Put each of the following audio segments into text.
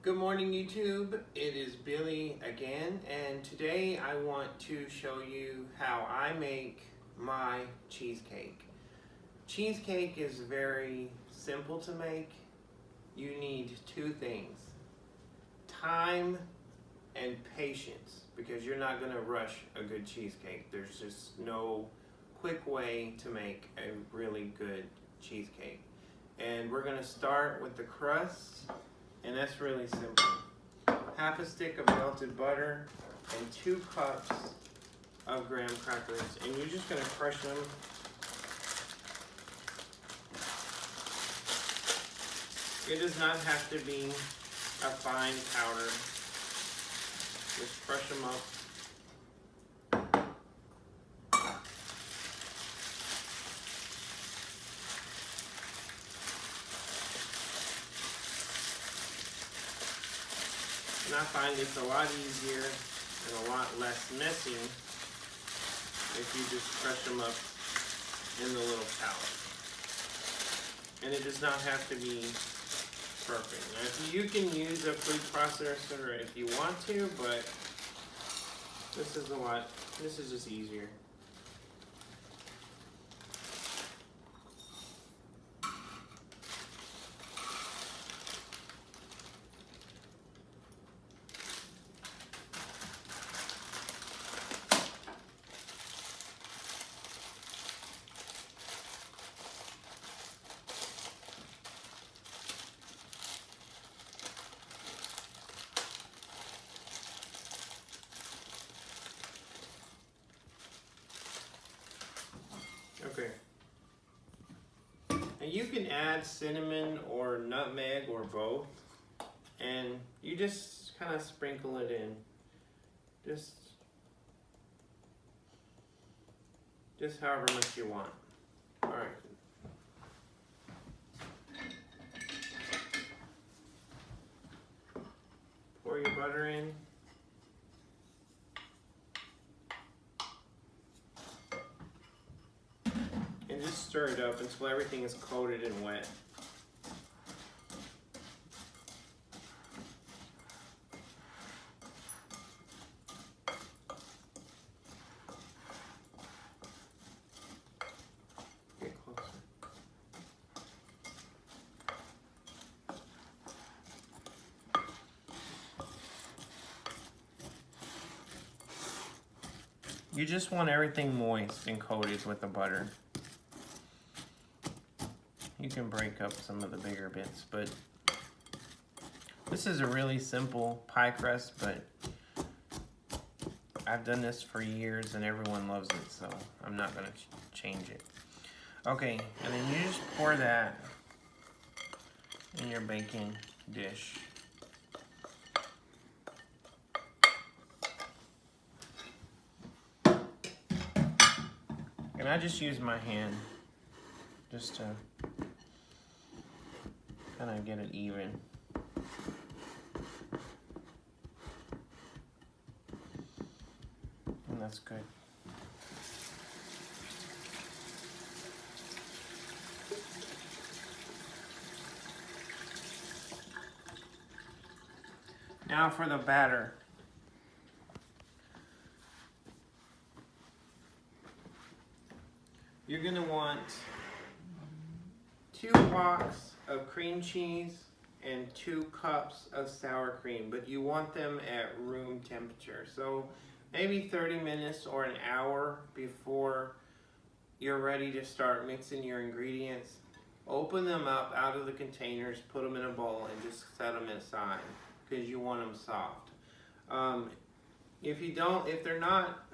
Good morning, YouTube. It is Billy again, and today I want to show you how I make my cheesecake. Cheesecake is very simple to make. You need two things: time and patience, because you're not going to rush a good cheesecake. There's just no quick way to make a really good cheesecake. And we're going to start with the crust. And that's really simple. Half a stick of melted butter and 2 cups of graham crackers. And you're just gonna crush them. It does not have to be a fine powder. Just crush them up. And I find it's a lot easier and a lot less messy if you just crush them up in the little pallet. And it does not have to be perfect. Now, you can use a food processor if you want to, but this is just easier. Okay. And you can add cinnamon or nutmeg or both, and you just kind of sprinkle it in. Just however much you want. All right. Pour your butter in. And just stir it up until everything is coated and wet. Get closer. You just want everything moist and coated with the butter. You can break up some of the bigger bits, but this is a really simple pie crust, but I've done this for years and everyone loves it, so I'm not going to change it. Okay, and then you just pour that in your baking dish. And I just use my hand just to kind of get it even. And that's good. Now for the batter. You're going to want 2 blocks of cream cheese and 2 cups of sour cream, but you want them at room temperature. So maybe 30 minutes or an hour before you're ready to start mixing your ingredients. Open them up out of the containers, put them in a bowl, and just set them aside because you want them soft. If they're not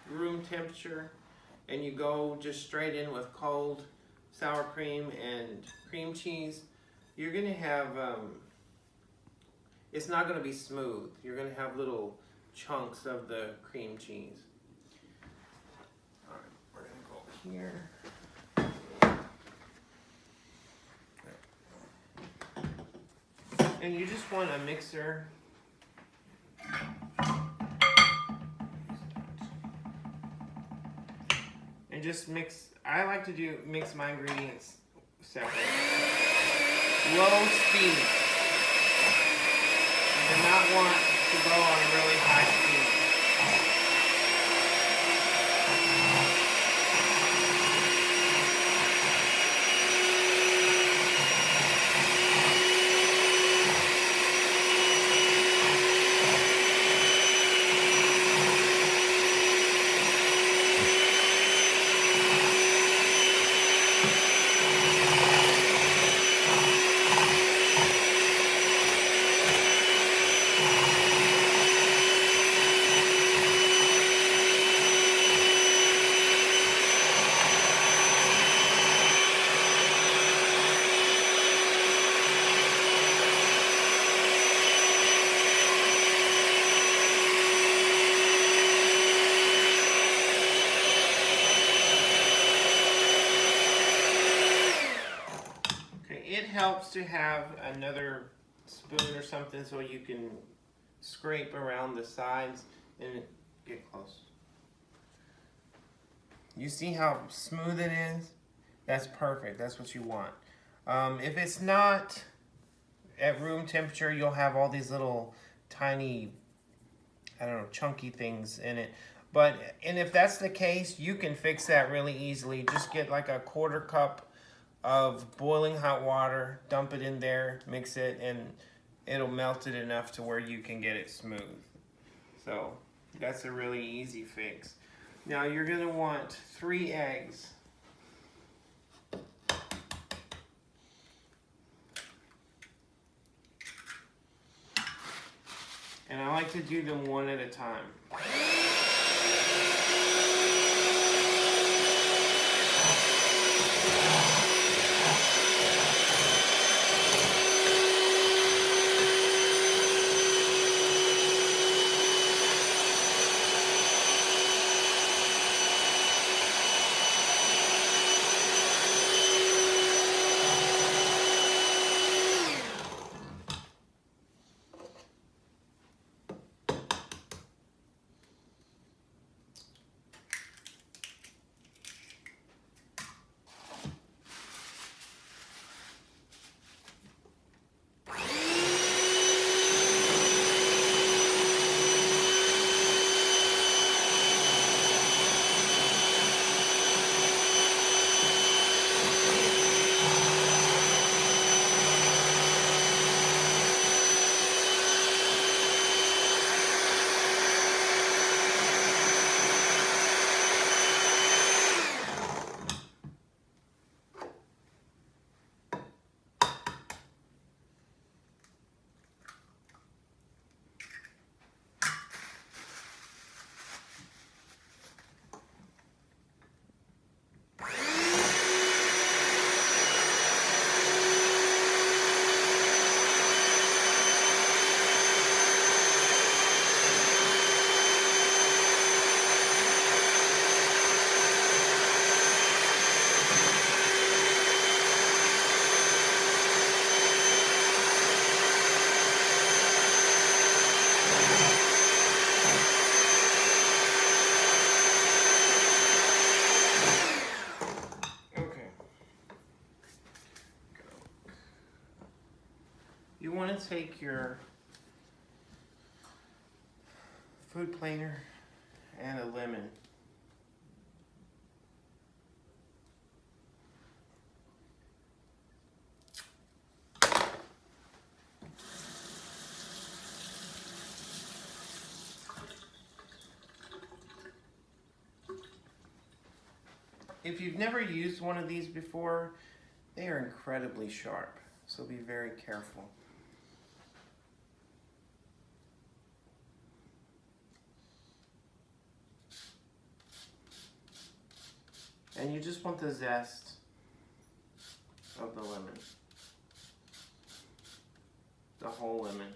room temperature and you go just straight in with cold sour cream and cream cheese, you're gonna have, it's not gonna be smooth. You're gonna have little chunks of the cream cheese. All right, we're gonna go here. And you just want a mixer. And just mix, I like to mix my ingredients separate. Low speed. to go on really high speed. It helps to have another spoon or something so you can scrape around the sides and get close. You see how smooth it is? That's perfect. That's what you want. If it's not at room temperature, you'll have all these little tiny, I don't know, chunky things in it. And if that's the case, you can fix that really easily. Just get like a 1/4 cup of boiling hot water, dump it in there, mix it, and it'll melt it enough to where you can get it smooth. So that's a really easy fix. Now you're gonna want 3 eggs. And I like to do them one at a time. You want to take your food planer and a lemon. If you've never used one of these before, they are incredibly sharp, so be very careful. And you just want the zest of the lemon, the whole lemon.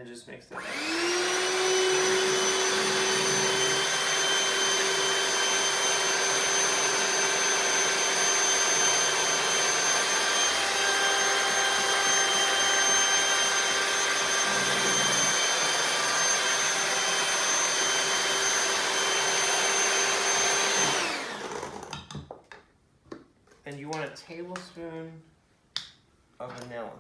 and just mix it up. And you want a tablespoon of vanilla.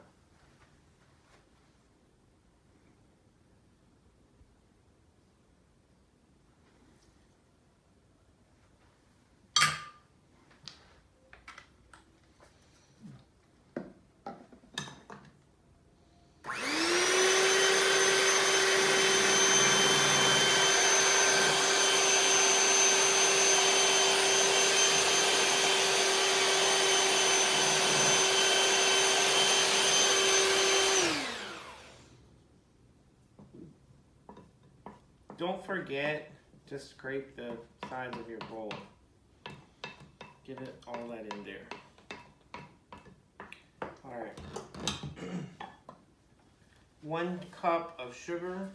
Don't forget to scrape the sides of your bowl. Get it all that in there. All right. 1 cup of sugar.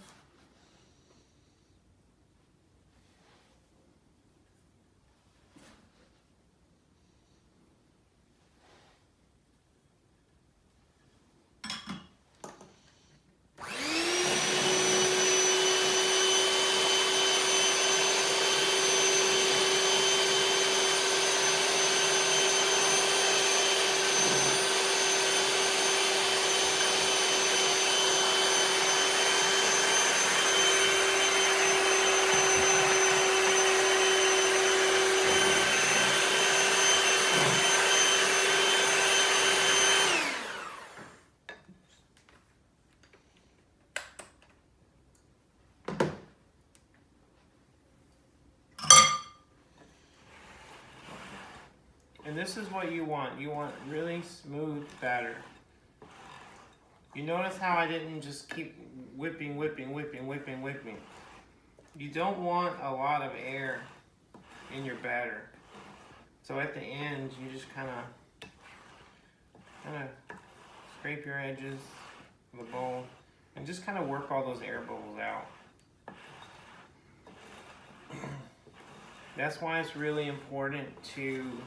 And this is what you want. You want really smooth batter. You notice how I didn't just keep whipping. You don't want a lot of air in your batter. So at the end, you just kind of scrape your edges of the bowl and just kind of work all those air bubbles out. That's why it's really important to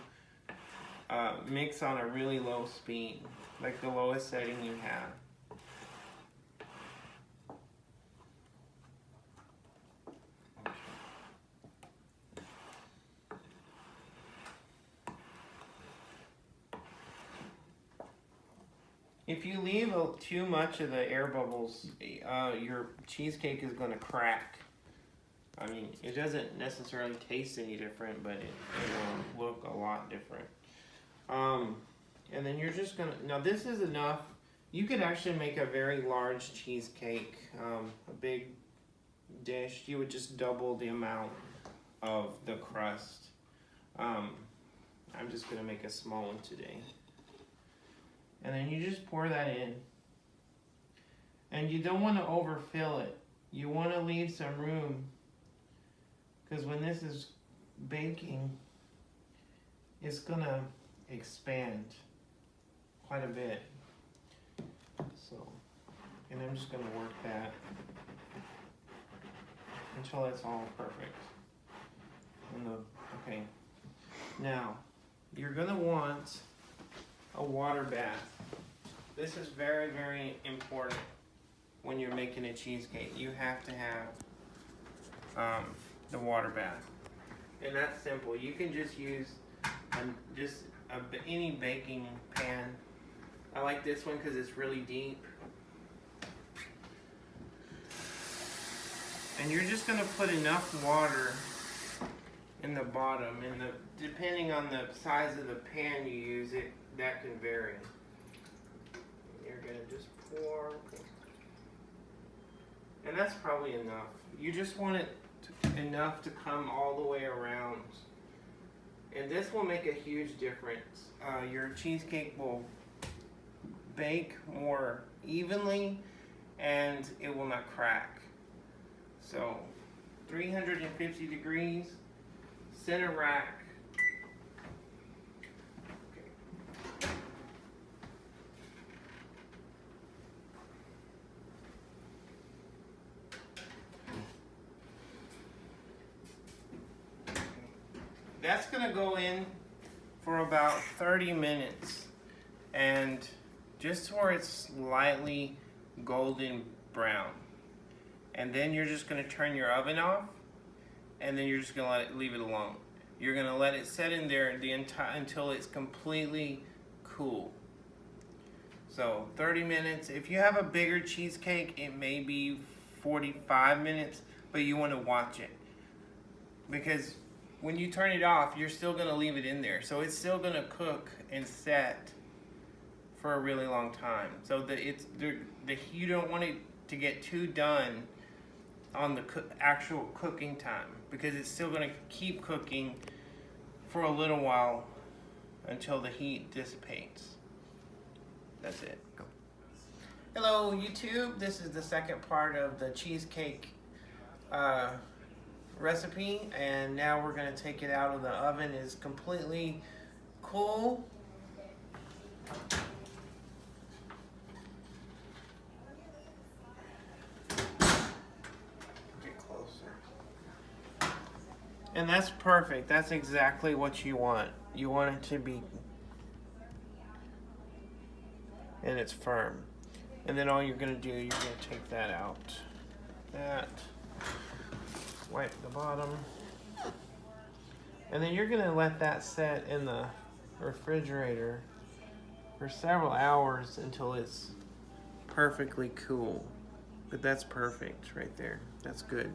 mix on a really low speed, like the lowest setting you have. If you leave too much of the air bubbles, your cheesecake is going to crack. I mean, it doesn't necessarily taste any different, but it will look a lot different. And then you're just gonna, now this is enough. You could actually make a very large cheesecake, a big dish. You would just double the amount of the crust. I'm just gonna make a small one today. And then you just pour that in. And you don't want to overfill it. You want to leave some room, because when this is baking, it's gonna expand quite a bit. So, and I'm just gonna work that until it's all perfect. Okay. Now, you're gonna want a water bath. This is very, very important when you're making a cheesecake. You have to have the water bath. And that's simple. You can just use any baking pan. I like this one because it's really deep. And you're just going to put enough water in the bottom, and depending on the size of the pan you use, that can vary. You're going to just pour, and that's probably enough. You just want it enough to come all the way around, and this will make a huge difference. Your cheesecake will bake more evenly, and it will not crack. So 350 degrees, center rack. Okay. that's gonna go in for about 30 minutes, and just where it's slightly golden brown. And then you're just gonna turn your oven off, and then you're just gonna leave it alone. You're gonna let it set in there until it's completely cool. So 30 minutes. If you have a bigger cheesecake, it may be 45 minutes, but you want to watch it, because when you turn it off, you're still gonna leave it in there. So it's still gonna cook and set for a really long time. So you don't want it to get too done on the actual cooking time, because it's still gonna keep cooking for a little while until the heat dissipates. That's it. Go. Hello YouTube, this is the second part of the cheesecake recipe, and now we're gonna take it out of the oven. It's completely cool. And that's perfect. That's exactly what you want. You want it to be, and it's firm. And then all you're gonna do, you're gonna take that out. Wipe the bottom. And then you're gonna let that set in the refrigerator for several hours until it's perfectly cool. But that's perfect right there. That's good.